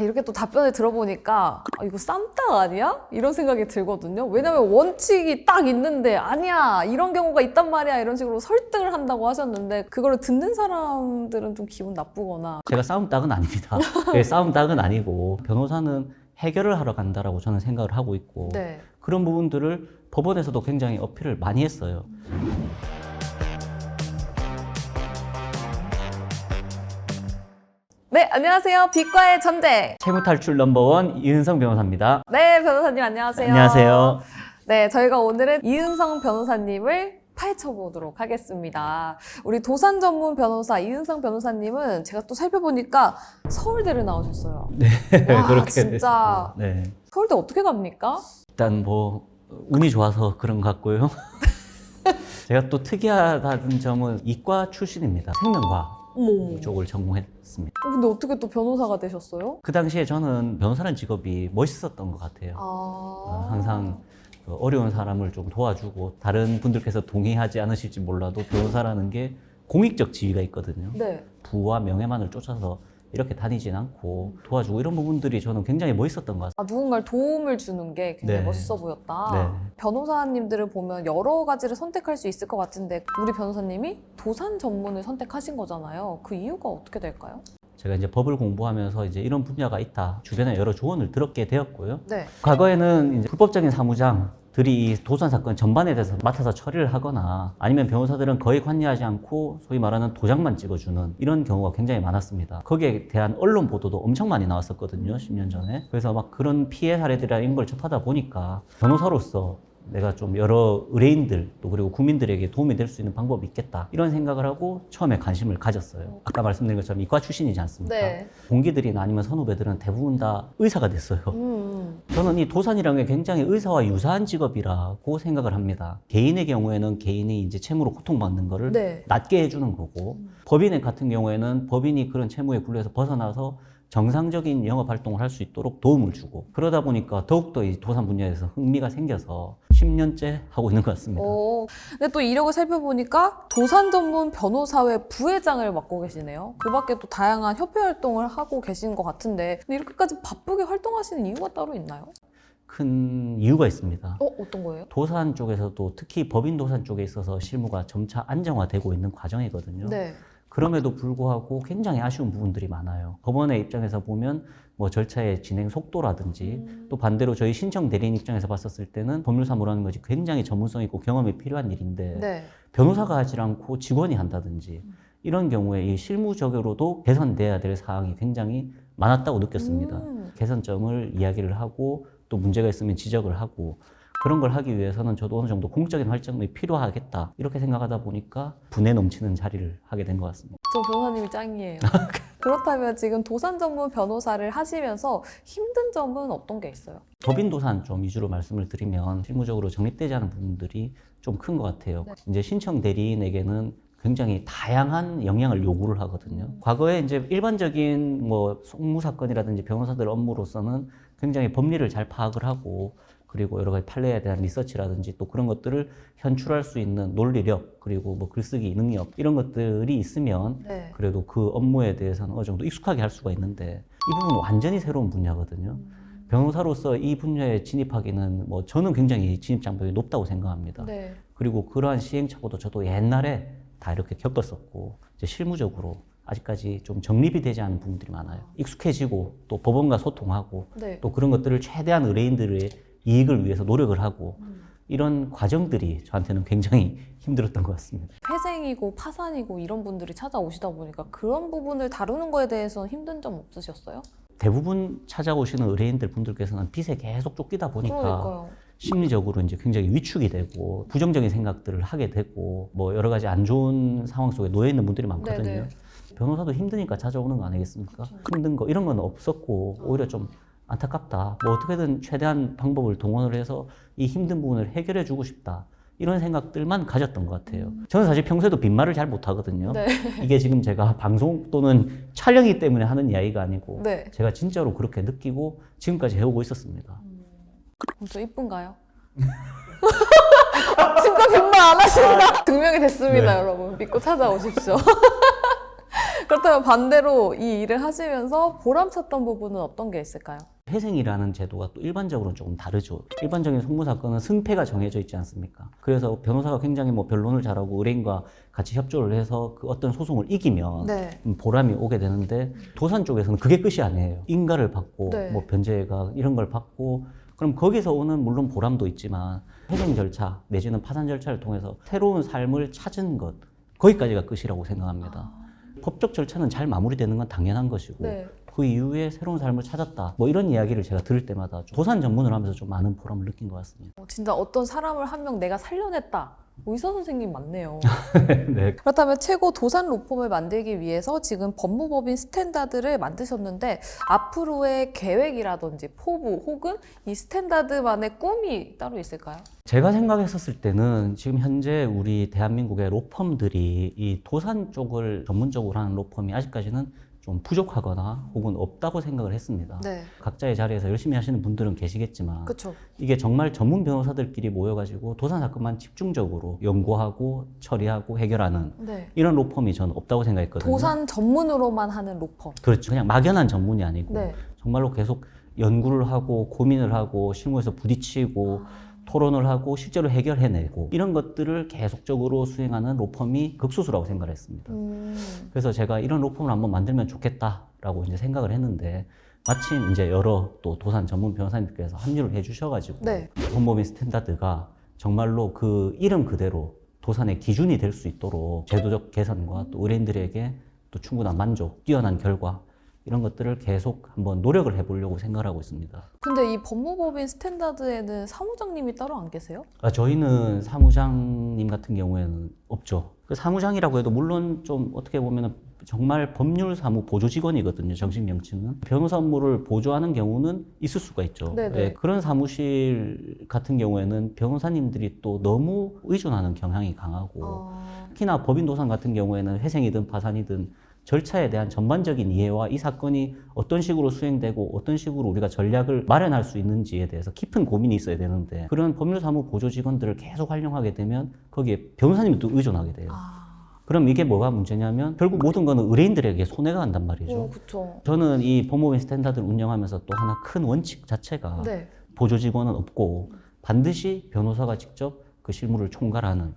이렇게 또 답변을 들어보니까 이거 쌈딱 아니야? 이런 생각이 들거든요. 왜냐면 원칙이 딱 있는데 아니야 이런 경우가 있단 말이야 이런 식으로 설득을 한다고 하셨는데 그거를 듣는 사람들은 좀 기분 나쁘거나. 제가 싸움닭은 아닙니다. 싸움닭은 아니고 변호사는 해결을 하러 간다라고 저는 생각을 하고 있고 네. 그런 부분들을 법원에서도 굉장히 어필을 많이 했어요. 네, 안녕하세요. 비과의 전쟁. 채무탈출 넘버원 이은성 변호사입니다. 네, 변호사님 안녕하세요. 안녕하세요. 네, 저희가 오늘은 이은성 변호사님을 파헤쳐보도록 하겠습니다. 우리 도산 전문 변호사 이은성 변호사님은 제가 또 살펴보니까 서울대를 나오셨어요. 네, 와, 그렇게 진짜 됐습니다. 네. 서울대 어떻게 갑니까? 일단 뭐 운이 좋아서 그런 것 같고요. 제가 또 특이하다는 점은 이과 출신입니다. 생명과학 어머. 쪽을 전공했습니다. 근데 어떻게 또 변호사가 되셨어요? 그 당시에 저는 변호사라는 직업이 멋있었던 것 같아요. 항상 어려운 사람을 좀 도와주고 다른 분들께서 동의하지 않으실지 몰라도 변호사라는 게 공익적 지위가 있거든요. 네. 부와 명예만을 쫓아서 이렇게 다니진 않고 도와주고 이런 부분들이 저는 굉장히 멋있었던 것 같아요. 누군가를 도움을 주는 게 굉장히 네. 멋있어 보였다. 네. 변호사님들을 보면 여러 가지를 선택할 수 있을 것 같은데 우리 변호사님이 도산 전문을 선택하신 거잖아요. 그 이유가 어떻게 될까요? 제가 이제 법을 공부하면서 이제 이런 분야가 있다. 주변에 여러 조언을 들었게 되었고요. 네. 과거에는 이제 불법적인 사무장들이 이 도산 사건 전반에 대해서 맡아서 처리를 하거나 아니면 변호사들은 거의 관여하지 않고 소위 말하는 도장만 찍어주는 이런 경우가 굉장히 많았습니다. 거기에 대한 언론 보도도 엄청 많이 나왔었거든요. 10년 전에. 그래서 막 그런 피해 사례들이라는 걸 접하다 보니까 변호사로서 내가 좀 여러 의뢰인들 또 그리고 국민들에게 도움이 될 수 있는 방법이 있겠다 이런 생각을 하고 처음에 관심을 가졌어요. 아까 말씀드린 것처럼 이과 출신이지 않습니까? 네. 동기들이나 아니면 선후배들은 대부분 다 의사가 됐어요. 저는 이 도산이라는 게 굉장히 의사와 유사한 직업이라고 생각을 합니다. 개인의 경우에는 개인이 이제 채무로 고통받는 거를 네. 낫게 해주는 거고 법인 같은 경우에는 법인이 그런 채무의 굴레에서 벗어나서 정상적인 영업 활동을 할 수 있도록 도움을 주고 그러다 보니까 더욱더 이 도산 분야에서 흥미가 생겨서 10년째 하고 있는 것 같습니다. 근데 또 이력을 살펴보니까 도산 전문 변호사회 부회장을 맡고 계시네요. 그 밖에 또 다양한 협회 활동을 하고 계신 것 같은데 근데 이렇게까지 바쁘게 활동하시는 이유가 따로 있나요? 큰 이유가 있습니다. 어떤 거예요? 도산 쪽에서도 특히 법인 도산 쪽에 있어서 실무가 점차 안정화되고 있는 과정이거든요. 네. 그럼에도 불구하고 굉장히 아쉬운 부분들이 많아요. 법원의 입장에서 보면 뭐 절차의 진행 속도라든지 또 반대로 저희 신청 대리인 입장에서 봤었을 때는 법률사무라는 것이 굉장히 전문성 있고 경험이 필요한 일인데 네. 변호사가 하지 않고 직원이 한다든지 이런 경우에 이 실무적으로도 개선돼야 될 사항이 굉장히 많았다고 느꼈습니다. 개선점을 이야기를 하고 또 문제가 있으면 지적을 하고 그런 걸 하기 위해서는 저도 어느 정도 공적인 활동이 필요하겠다 이렇게 생각하다 보니까 분에 넘치는 자리를 하게 된 것 같습니다. 저 변호사님이 짱이에요. 그렇다면 지금 도산 전문 변호사를 하시면서 힘든 점은 어떤 게 있어요? 법인 도산 좀 위주로 말씀을 드리면 실무적으로 정립되지 않은 부분들이 좀 큰 것 같아요. 네. 이제 신청 대리인에게는 굉장히 다양한 역량을 요구를 하거든요. 과거에 이제 일반적인 뭐 송무 사건이라든지 변호사들 업무로서는 굉장히 법리를 잘 파악을 하고 그리고 여러 가지 판례에 대한 리서치라든지 또 그런 것들을 현출할 수 있는 논리력 그리고 뭐 글쓰기 능력 이런 것들이 있으면 네. 그래도 그 업무에 대해서는 어느 정도 익숙하게 할 수가 있는데 이 부분은 완전히 새로운 분야거든요. 변호사로서 이 분야에 진입하기는 뭐 저는 굉장히 진입 장벽이 높다고 생각합니다. 네. 그리고 그러한 시행착오도 저도 옛날에 다 이렇게 겪었었고 이제 실무적으로 아직까지 좀 정립이 되지 않은 부분들이 많아요. 익숙해지고 또 법원과 소통하고 네. 또 그런 것들을 최대한 의뢰인들의 이익을 위해서 노력을 하고 이런 과정들이 저한테는 굉장히 힘들었던 것 같습니다. 회생이고 파산이고 이런 분들이 찾아오시다 보니까 그런 부분을 다루는 거에 대해서는 힘든 점 없으셨어요? 대부분 찾아오시는 의뢰인들 분들께서는 빚에 계속 쫓기다 보니까 그러니까요. 심리적으로 이제 굉장히 위축이 되고 부정적인 생각들을 하게 되고 뭐 여러 가지 안 좋은 상황 속에 놓여 있는 분들이 많거든요. 네네. 변호사도 힘드니까 찾아오는 거 아니겠습니까? 그쵸. 힘든 거 이런 건 없었고 오히려 좀 안타깝다. 뭐 어떻게든 최대한 방법을 동원을 해서 이 힘든 부분을 해결해 주고 싶다. 이런 생각들만 가졌던 것 같아요. 저는 사실 평소에도 빈말을 잘 못하거든요. 네. 이게 지금 제가 방송 또는 촬영이기 때문에 하는 이야기가 아니고 네. 제가 진짜로 그렇게 느끼고 지금까지 해오고 있었습니다. 저 이쁜가요? 진짜 빈말 안 하신다. 증명이 됐습니다, 네. 여러분. 믿고 찾아오십시오. 그렇다면 반대로 이 일을 하시면서 보람찼던 부분은 어떤 게 있을까요? 회생이라는 제도가 또 일반적으로는 조금 다르죠. 일반적인 송무 사건은 승패가 정해져 있지 않습니까? 그래서 변호사가 굉장히 뭐 변론을 잘하고 의뢰인과 같이 협조를 해서 그 어떤 소송을 이기면 네. 보람이 오게 되는데 도산 쪽에서는 그게 끝이 아니에요. 인가를 받고 네. 뭐 변제가 이런 걸 받고 그럼 거기서 오는 물론 보람도 있지만 회생 절차 내지는 파산 절차를 통해서 새로운 삶을 찾은 것 거기까지가 끝이라고 생각합니다. 법적 절차는 잘 마무리되는 건 당연한 것이고 네. 그 이후에 새로운 삶을 찾았다. 뭐 이런 이야기를 제가 들을 때마다 좀 도산 전문을 하면서 좀 많은 보람을 느낀 것 같습니다. 진짜 어떤 사람을 한 명 내가 살려냈다. 의사 선생님 맞네요. 네. 그렇다면 최고 도산 로펌을 만들기 위해서 지금 법무법인 스탠다드를 만드셨는데 앞으로의 계획이라든지 포부 혹은 이 스탠다드만의 꿈이 따로 있을까요? 제가 생각했었을 때는 지금 현재 우리 대한민국의 로펌들이 이 도산 쪽을 전문적으로 하는 로펌이 아직까지는 좀 부족하거나 혹은 없다고 생각을 했습니다. 네. 각자의 자리에서 열심히 하시는 분들은 계시겠지만 그렇죠. 이게 정말 전문 변호사들끼리 모여가지고 도산 사건만 집중적으로 연구하고 처리하고 해결하는 네. 이런 로펌이 저는 없다고 생각했거든요. 도산 전문으로만 하는 로펌. 그렇죠. 그냥 막연한 전문이 아니고 네. 정말로 계속 연구를 하고 고민을 하고 실무에서 부딪히고 토론을 하고 실제로 해결해내고 이런 것들을 계속적으로 수행하는 로펌이 극소수라고 생각을 했습니다. 그래서 제가 이런 로펌을 한번 만들면 좋겠다라고 이제 생각을 했는데 마침 이제 여러 또 도산 전문 변호사님께서 합류를 해주셔가지고 네. 법무법인 스탠다드가 정말로 그 이름 그대로 도산의 기준이 될 수 있도록 제도적 개선과 또 의뢰인들에게 또 충분한 만족, 뛰어난 결과 이런 것들을 계속 한번 노력을 해보려고 생각을 하고 있습니다. 근데 이 법무법인 스탠다드에는 사무장님이 따로 안 계세요? 저희는 사무장님 같은 경우에는 없죠. 그 사무장이라고 해도 물론 좀 어떻게 보면 정말 법률사무 보조직원이거든요. 정식 명칭은. 변호사 업무를 보조하는 경우는 있을 수가 있죠. 네네. 예, 그런 사무실 같은 경우에는 변호사님들이 또 너무 의존하는 경향이 강하고 특히나 법인 도산 같은 경우에는 회생이든 파산이든 절차에 대한 전반적인 이해와 이 사건이 어떤 식으로 수행되고 어떤 식으로 우리가 전략을 마련할 수 있는지에 대해서 깊은 고민이 있어야 되는데 그런 법률사무 보조 직원들을 계속 활용하게 되면 거기에 변호사님이 또 의존하게 돼요. 그럼 이게 뭐가 문제냐면 결국 모든 거는 의뢰인들에게 손해가 간단 말이죠. 그렇죠. 저는 이 법무법인 스탠다드를 운영하면서 또 하나 큰 원칙 자체가 네. 보조 직원은 없고 반드시 변호사가 직접 그 실무를 총괄하는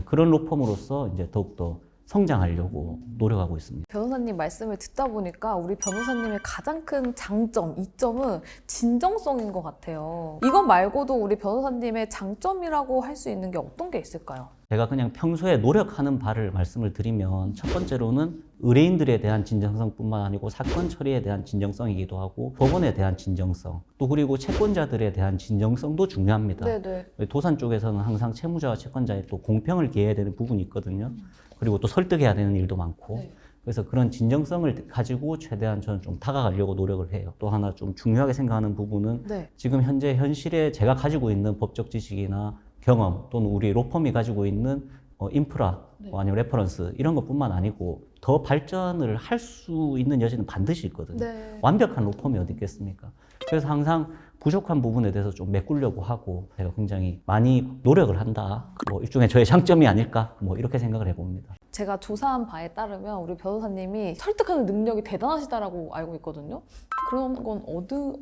그런 로펌으로서 이제 더욱더 성장하려고 노력하고 있습니다. 변호사님 말씀을 듣다 보니까 우리 변호사님의 가장 큰 장점, 이점은 진정성인 것 같아요. 이것 말고도 우리 변호사님의 장점이라고 할 수 있는 게 어떤 게 있을까요? 제가 그냥 평소에 노력하는 바를 말씀을 드리면 첫 번째로는 의뢰인들에 대한 진정성뿐만 아니고 사건 처리에 대한 진정성이기도 하고 법원에 대한 진정성 또 그리고 채권자들에 대한 진정성도 중요합니다. 네네. 도산 쪽에서는 항상 채무자와 채권자의 또 공평을 기해야 되는 부분이 있거든요. 그리고 또 설득해야 되는 일도 많고 네. 그래서 그런 진정성을 가지고 최대한 저는 좀 다가가려고 노력을 해요. 또 하나 좀 중요하게 생각하는 부분은 네. 지금 현재 현실에 제가 가지고 있는 법적 지식이나 경험 또는 우리 로펌이 가지고 있는 인프라 아니면 레퍼런스 이런 것뿐만 아니고 더 발전을 할 수 있는 여지는 반드시 있거든요. 네. 완벽한 로펌이 어디 있겠습니까? 그래서 항상 부족한 부분에 대해서 좀 메꾸려고 하고 제가 굉장히 많이 노력을 한다. 뭐 일종의 저의 장점이 아닐까 뭐 이렇게 생각을 해봅니다. 제가 조사한 바에 따르면 우리 변호사님이 설득하는 능력이 대단하시다라고 알고 있거든요. 그런 건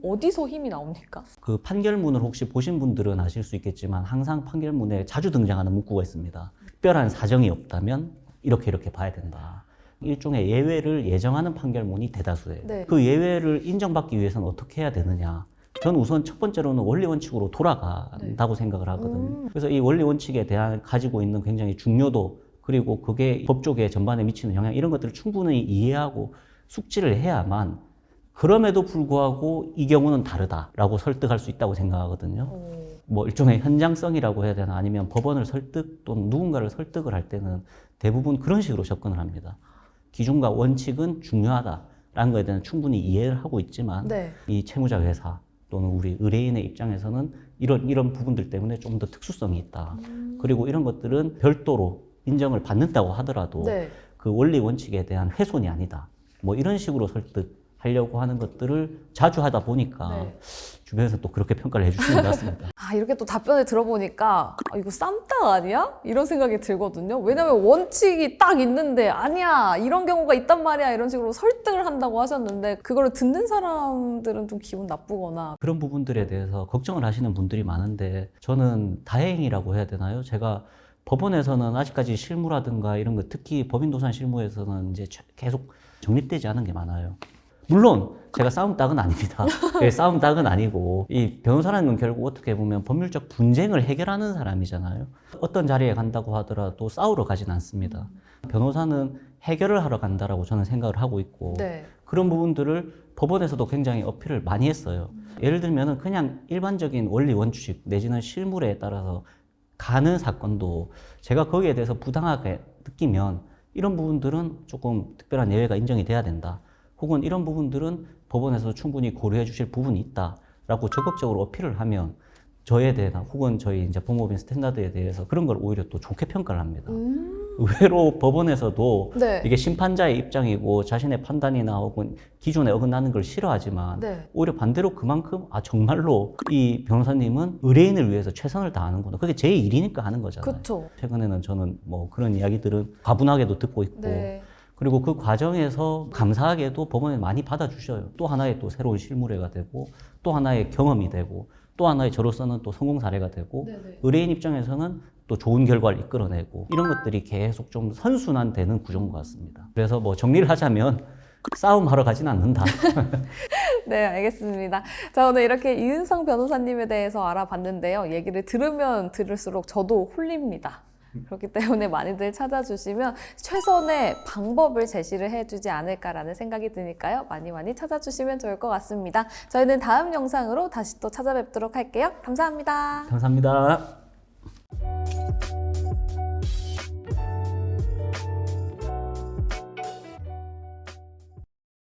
어디서 힘이 나옵니까? 그 판결문을 혹시 보신 분들은 아실 수 있겠지만 항상 판결문에 자주 등장하는 문구가 있습니다. 특별한 사정이 없다면 이렇게 봐야 된다. 일종의 예외를 예정하는 판결문이 대다수예요. 네. 그 예외를 인정받기 위해서는 어떻게 해야 되느냐. 저는 우선 첫 번째로는 원리 원칙으로 돌아간다고 생각을 하거든요. 그래서 이 원리 원칙에 대한 가지고 있는 굉장히 중요도 그리고 그게 법조계 전반에 미치는 영향 이런 것들을 충분히 이해하고 숙지를 해야만 그럼에도 불구하고 이 경우는 다르다라고 설득할 수 있다고 생각하거든요. 뭐 일종의 현장성이라고 해야 되나 아니면 법원을 설득 또는 누군가를 설득을 할 때는 대부분 그런 식으로 접근을 합니다. 기준과 원칙은 중요하다라는 것에 대해서 충분히 이해를 하고 있지만 네. 이 채무자 회사 또는 우리 의뢰인의 입장에서는 이런 부분들 때문에 좀 더 특수성이 있다. 그리고 이런 것들은 별도로 인정을 받는다고 하더라도 네. 그 원리 원칙에 대한 훼손이 아니다. 뭐 이런 식으로 설득하려고 하는 것들을 자주 하다 보니까 네. 주변에서 또 그렇게 평가를 해주시는 것 같습니다. 이렇게 또 답변을 들어보니까 이거 쌈딱 아니야? 이런 생각이 들거든요. 왜냐면 원칙이 딱 있는데 아니야 이런 경우가 있단 말이야 이런 식으로 설득을 한다고 하셨는데 그거를 듣는 사람들은 좀 기분 나쁘거나 그런 부분들에 대해서 걱정을 하시는 분들이 많은데 저는 다행이라고 해야 되나요? 제가 법원에서는 아직까지 실무라든가 이런 거 특히 법인도산 실무에서는 이제 계속 정립되지 않은 게 많아요. 물론 제가 싸움 딱은 아닙니다. 네, 싸움 딱은 아니고 이 변호사라는 건 결국 어떻게 보면 법률적 분쟁을 해결하는 사람이잖아요. 어떤 자리에 간다고 하더라도 싸우러 가진 않습니다. 변호사는 해결을 하러 간다라고 저는 생각을 하고 있고 네. 그런 부분들을 법원에서도 굉장히 어필을 많이 했어요. 예를 들면 그냥 일반적인 원리 원칙 내지는 실물에 따라서 가는 사건도 제가 거기에 대해서 부당하게 느끼면 이런 부분들은 조금 특별한 예외가 인정이 돼야 된다. 혹은 이런 부분들은 법원에서 충분히 고려해 주실 부분이 있다라고 적극적으로 어필을 하면 저에 대한 혹은 저희 이제 법무법인 스탠다드에 대해서 그런 걸 오히려 또 좋게 평가를 합니다. 의외로 법원에서도 네. 이게 심판자의 입장이고 자신의 판단이나 혹은 기준에 어긋나는 걸 싫어하지만 네. 오히려 반대로 그만큼 정말로 이 변호사님은 의뢰인을 위해서 최선을 다하는구나. 그게 제 일이니까 하는 거잖아요. 그쵸. 최근에는 저는 뭐 그런 이야기들은 과분하게도 듣고 있고 네. 그리고 그 과정에서 감사하게도 법원에 많이 받아주셔요. 또 하나의 또 새로운 실무례가 되고 또 하나의 경험이 되고 또 하나의 저로서는 또 성공 사례가 되고 네네. 의뢰인 입장에서는 또 좋은 결과를 이끌어내고 이런 것들이 계속 좀 선순환되는 구조인 것 같습니다. 그래서 뭐 정리를 하자면 싸움하러 가진 않는다. 네, 알겠습니다. 자, 오늘 이렇게 이은성 변호사님에 대해서 알아봤는데요. 얘기를 들으면 들을수록 저도 홀립니다. 그렇기 때문에 많이들 찾아주시면 최선의 방법을 제시를 해주지 않을까라는 생각이 드니까요. 많이 찾아주시면 좋을 것 같습니다. 저희는 다음 영상으로 다시 또 찾아뵙도록 할게요. 감사합니다. 감사합니다.